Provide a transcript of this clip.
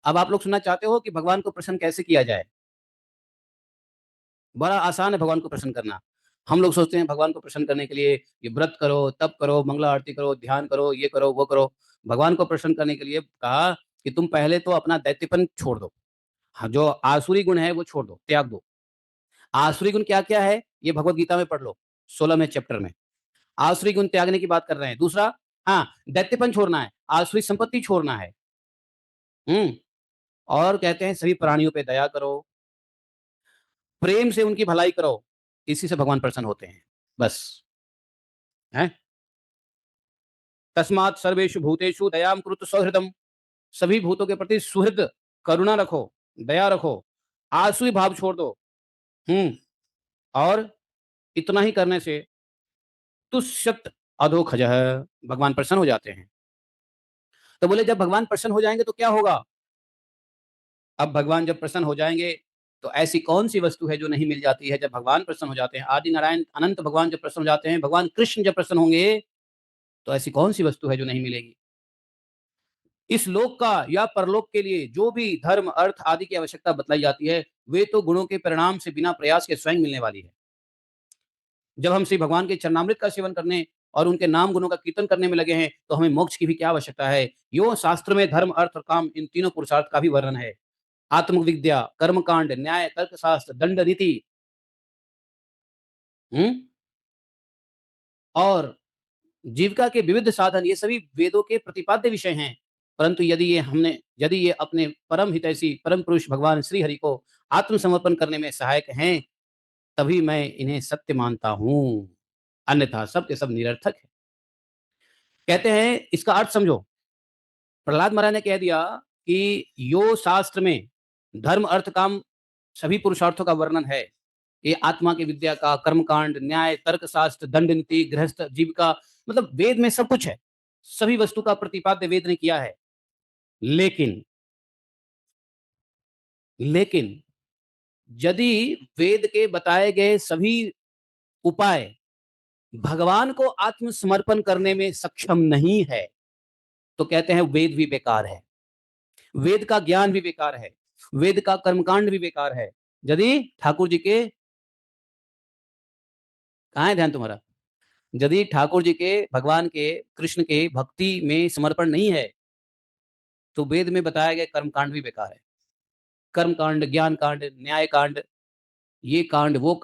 अब आप लोग सुनना चाहते हो कि भगवान को प्रसन्न कैसे किया जाए? बड़ा आसान है भगवान को प्रसन्न करना। हम लोग सोचते हैं भगवान को प्रसन्न करने के लिए ये व्रत करो, तप करो, मंगला आरती करो, ध्यान करो, ये करो, वो करो। भगवान को प्रसन्न करने के लिए कहा कि तुम पहले तो अपना दैत्यपन छोड़ दो। हाँ, जो आसुरी गुण है वो छोड़ दो, त्याग दो। आसुरी गुण क्या-क्या है? ये भगवत गीता में पढ़ लो, 16वें चैप्टर में। आसुरी गुण त्यागने की बात कर रहे हैं। दूसरा, हाँ, दैत्यपन छोड़ना है, आसुरी संपत्ति छोड़ना है। हुँ, और कहते हैं सभी प्राणियों पे दया करो, प्रेम से उनकी भलाई करो, इसी से भगवान प्रसन्न होते हैं। बस, हैं? तस्मात् सर्वेषु भूतेषु दयां कुरुत सौहृदम्। सभी भूतों के प्रति सुहृद, करुणा रखो, दया रखो, आसुरी भाव छोड़ दो। हुँ, और इतना ही करने से तुष्यत् अधोक्षजः, भगवान प्रसन्न हो जाते हैं। तो बोले जब भगवान प्रसन्न हो जाएँगे तो क्या होगा? अब भगवान जब प्रसन्न हो जाएँगे, तो ऐसी कौन-सी वस्तु है जो नहीं मिल जाती है जब भगवान प्रसन्न हो जाते हैं? आदि नारायण अनंत भगवान जब प्रसन्न हो जाते हैं, भगवान कृष्ण जब प्रसन्न होंगे, तो ऐसी कौन-सी वस्तु है जो नहीं मिलेगी? इस लोक का या परलोक के लिए जो भी धर्म, अर्थ आदि की आवश्यकता बतलाई जाती है, वे तो गुणों के परिणाम से बिना प्रयास के स्वयं मिलने वाली है। जब हम श्री भगवान के चरणामृत का सेवन करने और उनके नाम गुणों का कीर्तन करने में लगे हैं, तो हमें मोक्ष की भी क्या आवश्यकता है? यो शास्त्र में धर्म, अर्थ और काम इन तीनों पुरुषार्थ का भी वर्णन है। आत्मविद्या, कर्मकांड, न्याय, तर्कशास्त्र, दंड नीति, हुँ? और जीविका के विविध साधन, ये सभी वेदों के प्रतिपाद्य विषय हैं। परंतु यदि ये अपने परम हितैषी परम पुरुष भगवान श्री हरि को आत्मसमर्पण करने में सहायक हैं, तभी मैं इन्हें सत्य मानता हूँ। अन्यथा सब के सब निरर्थक हैं। कहते हैं इसका अर्थ समझो। प्रहलाद महाराज ने कह दिया कि यो शास्त्र में धर्म, अर्थ, काम सभी पुरुषार्थों का वर्णन है। ये आत्मा की विद्या का, कर्मकांड, न्याय, तर्कशास्त्र, दंड नीति, गृहस्थ जीविका, मतलब वेद में सब कुछ है। सभी वस्तु का प्रतिपाद्य वेद ने किया है। लेकिन लेकिन यदि वेद के बताए गए सभी उपाय भगवान को आत्मसमर्पण करने में सक्षम नहीं है, तो कहते हैं वेद भी बेकार है। वेद का ज्ञान भी बेकार है। वेद का कर्मकांड भी बेकार है। यदि ठाकुर जी के कहाँ है ध्यान तुम्हारा? यदि ठाकुर जी के, भगवान के, कृष्ण के भक्ति में समर्पण नहीं है, तो वेद में बताया गया कर्मकांड भी बेकार है। कर्मकांड, ज्ञान कांड, न्याय कांड, ये कांड, वो